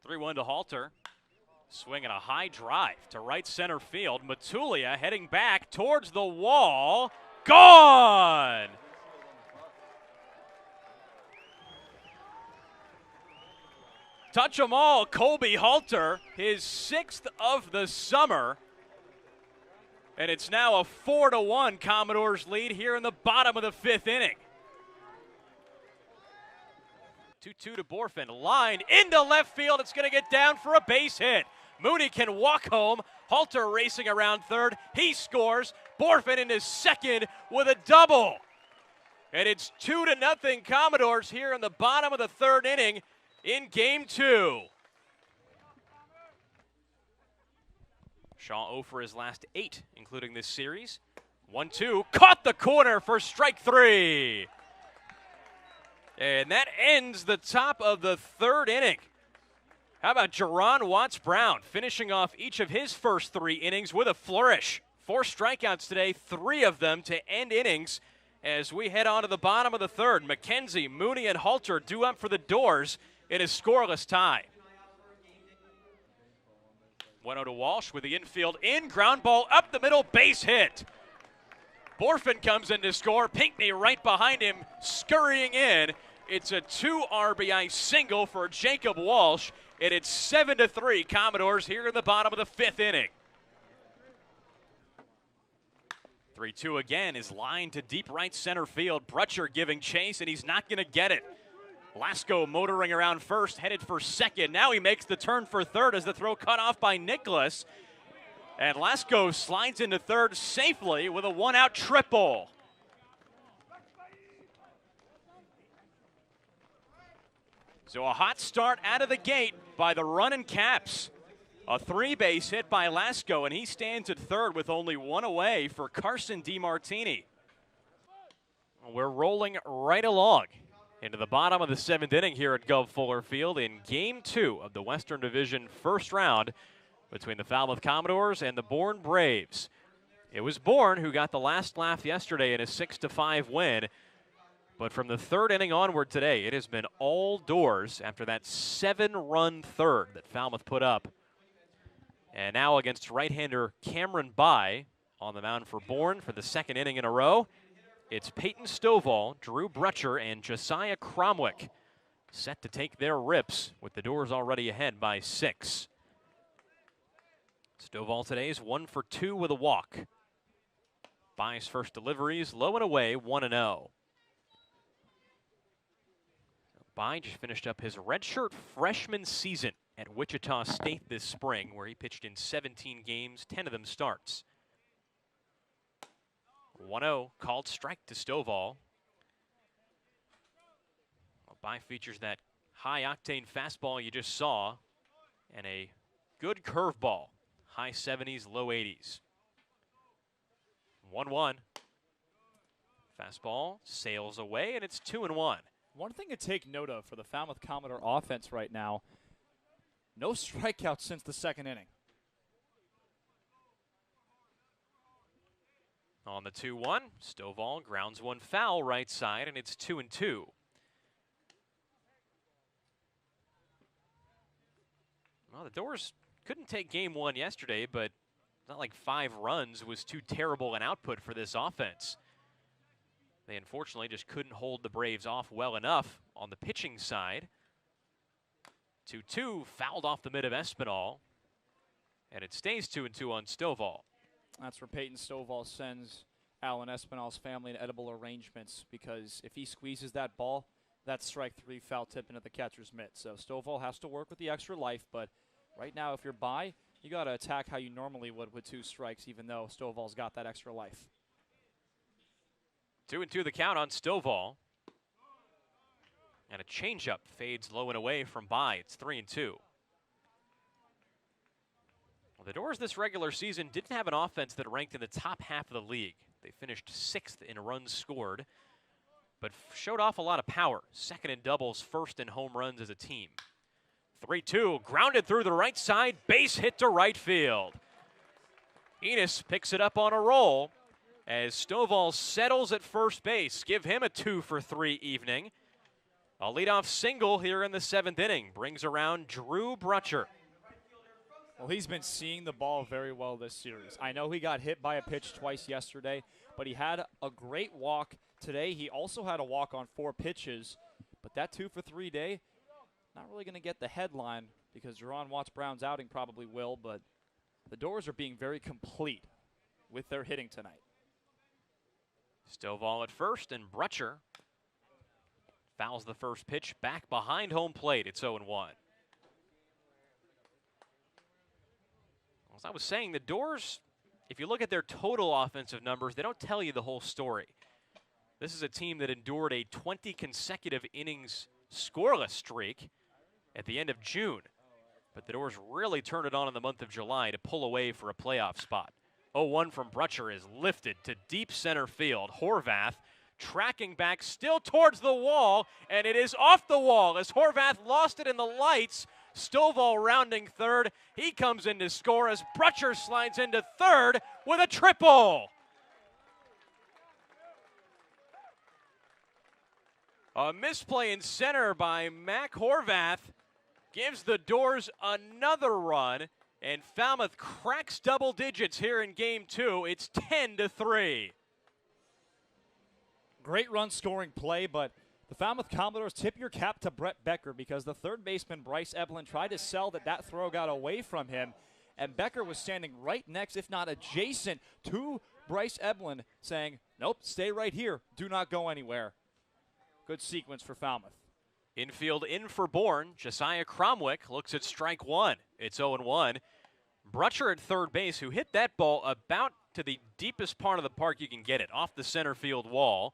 3-1 to Halter. Swinging a high drive to right center field. Matulia heading back towards the wall. Gone! Touch 'em all, Colby Halter, his 6th of the summer. And it's now a 4-1 Commodores lead here in the bottom of the 5th inning. 2-2 to Borfin, line into left field. It's going to get down for a base hit. Mooney can walk home. Halter racing around third. He scores. Borfin in his second with a double. And it's 2-0 Commodores here in the bottom of the 3rd inning in game 2. Shaw 0 for his last 8, including this series. 1-2, caught the corner for strike 3. And that ends the top of the 3rd inning. How about Jerron Watts-Brown finishing off each of his first 3 innings with a flourish. 4 strikeouts today, 3 of them to end innings as we head on to the bottom of the 3rd. McKenzie, Mooney, and Halter due up for the doors in a scoreless tie. 1-0 to Walsh with the infield in, ground ball up the middle, base hit. Borfin comes in to score, Pinckney right behind him, scurrying in. It's a 2 RBI single for Jacob Walsh, and it's 7-3 Commodores here in the bottom of the 5th inning. 3-2 again is lined to deep right center field. Brutcher giving chase, and he's not going to get it. Lasko motoring around first, headed for second. Now he makes the turn for third as the throw cut off by Nicholas. And Lasko slides into third safely with a 1-out triple. So a hot start out of the gate by the running Caps. A 3-base hit by Lasko, and he stands at third with only 1 away for Carson DiMartini. We're rolling right along into the bottom of the 7th inning here at Gov Fuller Field in Game 2 of the Western Division first round between the Falmouth Commodores and the Bourne Braves. It was Bourne who got the last laugh yesterday in a 6-5 win, but from the 3rd inning onward today, it has been all doors after that 7-run third that Falmouth put up. And now against right-hander Cameron By on the mound for Bourne for the 2nd inning in a row. It's Peyton Stovall, Drew Brutcher, and Josiah Cromwick set to take their rips with the doors already ahead by 6. Stovall today is 1 for 2 with a walk. By's first deliveries low and away, 1-0. By just finished up his redshirt freshman season at Wichita State this spring, where he pitched in 17 games, 10 of them starts. 1-0, called strike to Stovall. Well, By features that high-octane fastball you just saw and a good curveball, high 70s, low 80s. 1-1. Fastball sails away, and it's 2-1. One thing to take note of for the Falmouth Commodore offense right now, no strikeouts since the 2nd inning. On the 2-1, Stovall grounds one foul right side, and it's 2-2. Well, the Doors couldn't take game 1 yesterday, but it's not like 5 runs was too terrible an output for this offense. They unfortunately just couldn't hold the Braves off well enough on the pitching side. 2-2, fouled off the mid of Espinal, and it stays 2-2 on Stovall. That's where Peyton Stovall sends Alan Espinal's family in edible arrangements, because if he squeezes that ball, that's strike 3, foul tip into the catcher's mitt. So Stovall has to work with the extra life, but right now if you're By, you got to attack how you normally would with 2 strikes, even though Stovall's got that extra life. 2-2 the count on Stovall. And a changeup fades low and away from By. It's 3-2. Well, the Doors this regular season didn't have an offense that ranked in the top half of the league. They finished 6th in runs scored, but showed off a lot of power. 2nd in doubles, 1st in home runs as a team. 3-2, grounded through the right side, base hit to right field. Enos picks it up on a roll as Stovall settles at first base. Give him a 2 for 3 evening. A leadoff single here in the 7th inning brings around Drew Brutcher. Well, he's been seeing the ball very well this series. I know he got hit by a pitch twice yesterday, but he had a great walk today. He also had a walk on 4 pitches, but that 2 for 3 day, not really going to get the headline because Jerron Watts-Brown's outing probably will, but the Doors are being very complete with their hitting tonight. Stovall at first, and Brutcher fouls the first pitch back behind home plate. It's 0-1. As I was saying, the Doors, if you look at their total offensive numbers, they don't tell you the whole story. This is a team that endured a 20 consecutive innings scoreless streak at the end of June. But the Doors really turned it on in the month of July to pull away for a playoff spot. 0-1 from Brutcher is lifted to deep center field. Horvath tracking back still towards the wall, and it is off the wall as Horvath lost it in the lights. Stovall rounding third. He comes in to score as Brutcher slides into third with a triple. A misplay in center by Mac Horvath gives the Doors another run, and Falmouth cracks double digits here in Game 2. It's 10-3. Great run scoring play, but the Falmouth Commodores, tip your cap to Brett Becker because the third baseman, Bryce Evelyn, tried to sell that throw got away from him, and Becker was standing right next, if not adjacent, to Bryce Evelyn, saying, nope, stay right here. Do not go anywhere. Good sequence for Falmouth. Infield in for Bourne. Josiah Cromwick looks at strike one. It's 0-1. Brutcher at third base, who hit that ball about to the deepest part of the park you can get it, off the center field wall.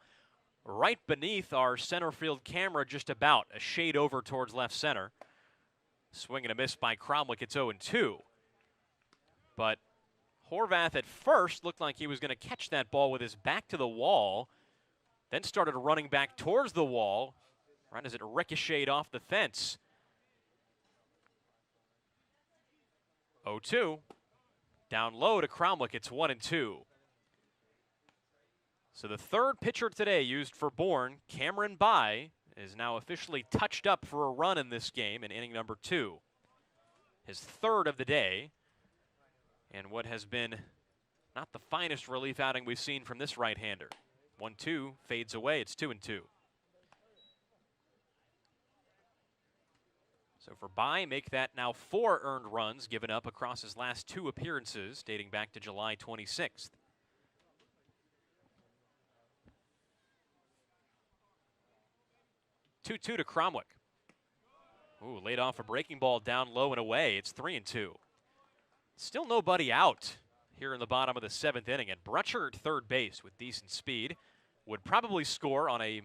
Right beneath our center field camera, just about a shade over towards left center. Swing and a miss by Cromwick. It's 0-2. But Horvath at first looked like he was going to catch that ball with his back to the wall, then started running back towards the wall right as it ricocheted off the fence. 0-2. Down low to Cromwick. It's 1-2. So the third pitcher today used for Bourne, Cameron Bai, is now officially touched up for a run in this game in inning number 2. His third of the day, and what has been not the finest relief outing we've seen from this right-hander. 1-2 fades away. It's 2-2. So for Bai, make that now 4 earned runs given up across his last 2 appearances dating back to July 26th. 2-2 to Cromwick. Ooh, laid off a breaking ball down low and away. It's 3-2. Still nobody out here in the bottom of the 7th inning. And Brutcher at third base with decent speed would probably score on a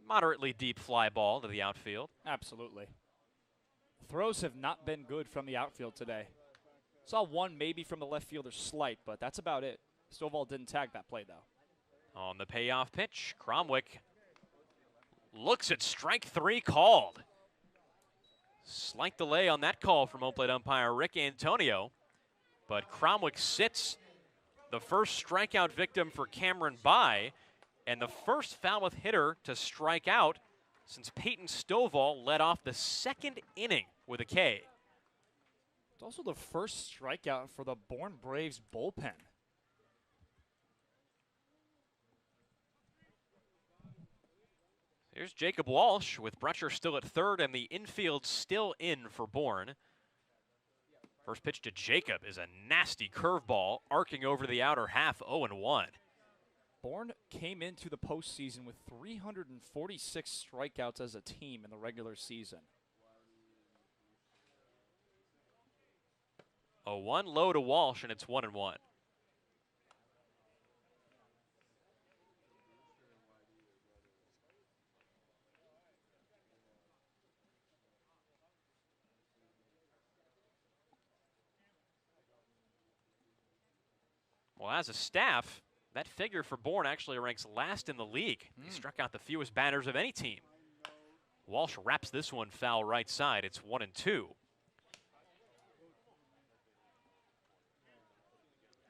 moderately deep fly ball to the outfield. Absolutely. Throws have not been good from the outfield today. Saw one maybe from the left fielder slight, but that's about it. Stovall didn't tag that play, though. On the payoff pitch, Cromwick looks at strike 3 called. Slight delay on that call from home plate umpire Rick Antonio, but Cromwick sits the first strikeout victim for Cameron Bai, and the first Falmouth hitter to strike out since Peyton Stovall led off the 2nd inning with a K. It's also the first strikeout for the Bourne Braves bullpen. Here's Jacob Walsh with Brutcher still at third and the infield still in for Bourne. First pitch to Jacob is a nasty curveball arcing over the outer half, 0-1. Bourne came into the postseason with 346 strikeouts as a team in the regular season. 0-1 low to Walsh, and it's 1-1. Well, as a staff, that figure for Bourne actually ranks last in the league. He struck out the fewest batters of any team. Walsh wraps this one foul right side. It's 1-2.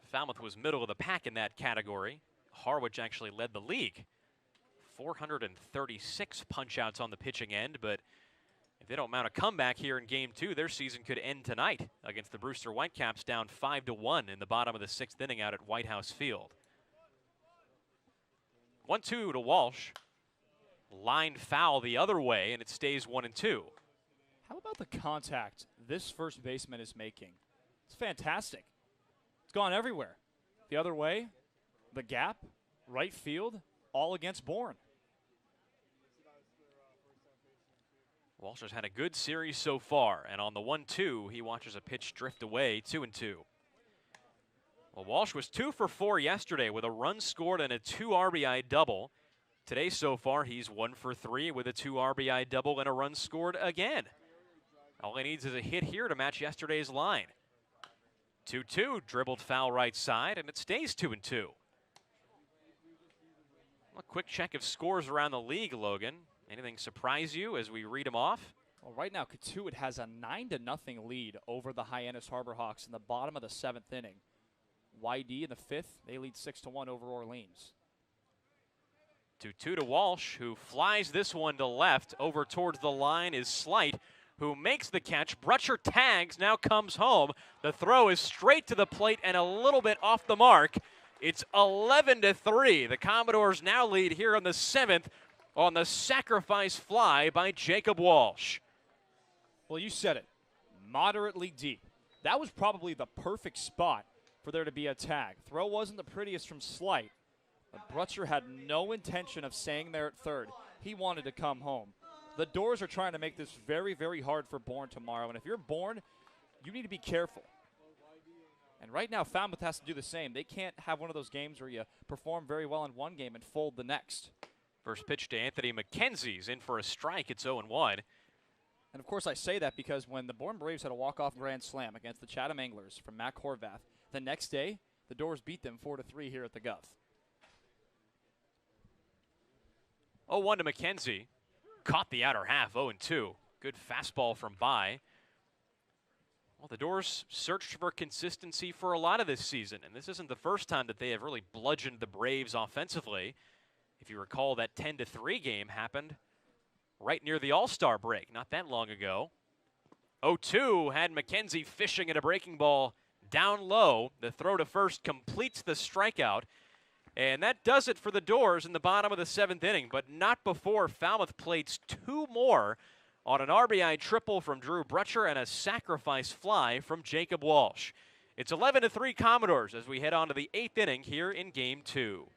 Falmouth was middle of the pack in that category. Harwich actually led the league. 436 punch-outs on the pitching end, but if they don't mount a comeback here in Game 2, their season could end tonight against the Brewster Whitecaps, down 5-1 in the bottom of the 6th inning out at White House Field. 1-2 to Walsh. Line foul the other way, and it stays 1-2. How about the contact this first baseman is making? It's fantastic. It's gone everywhere. The other way, the gap, right field, all against Bourne. Walsh has had a good series so far, and on the 1-2, he watches a pitch drift away, 2-2. Well, Walsh was 2 for 4 yesterday with a run scored and a 2 RBI double. Today so far, he's 1 for 3 with a 2 RBI double and a run scored again. All he needs is a hit here to match yesterday's line. 2-2, dribbled foul right side, and it stays 2-2. A quick check of scores around the league, Logan. Anything surprise you as we read them off? Well, right now, Katuitt has a 9-0 lead over the Hyannis Harbor Hawks in the bottom of the 7th inning. YD in the 5th, they lead 6-1 over Orleans. 2-2 to Walsh, who flies this one to left. Over towards the line is Slight, who makes the catch. Brutcher tags, now comes home. The throw is straight to the plate and a little bit off the mark. It's 11-3. The Commodores now lead here on the 7th on the sacrifice fly by Jacob Walsh. Well, you said it. Moderately deep. That was probably the perfect spot for there to be a tag. Throw wasn't the prettiest from Slight, but Brutcher had no intention of staying there at third. He wanted to come home. The Doors are trying to make this very, very hard for Bourne tomorrow, and if you're Bourne, you need to be careful. And right now, Falmouth has to do the same. They can't have one of those games where you perform very well in one game and fold the next. First pitch to Anthony McKenzie's in for a strike. It's 0-1. And, of course, I say that because when the Bourne Braves had a walk-off grand slam against the Chatham Anglers from Mac Horvath, the next day, the Doors beat them 4-3 here at the Gov. 0-1 to McKenzie. Caught the outer half, 0-2. Good fastball from By. Well, the Doors searched for consistency for a lot of this season, and this isn't the first time that they have really bludgeoned the Braves offensively. If you recall, that 10-3 game happened right near the All-Star break, not that long ago. 0-2 had McKenzie fishing at a breaking ball down low. The throw to first completes the strikeout. And that does it for the Doors in the bottom of the 7th inning, but not before Falmouth plates 2 more on an RBI triple from Drew Brutcher and a sacrifice fly from Jacob Walsh. It's 11-3 Commodores as we head on to the 8th inning here in Game 2.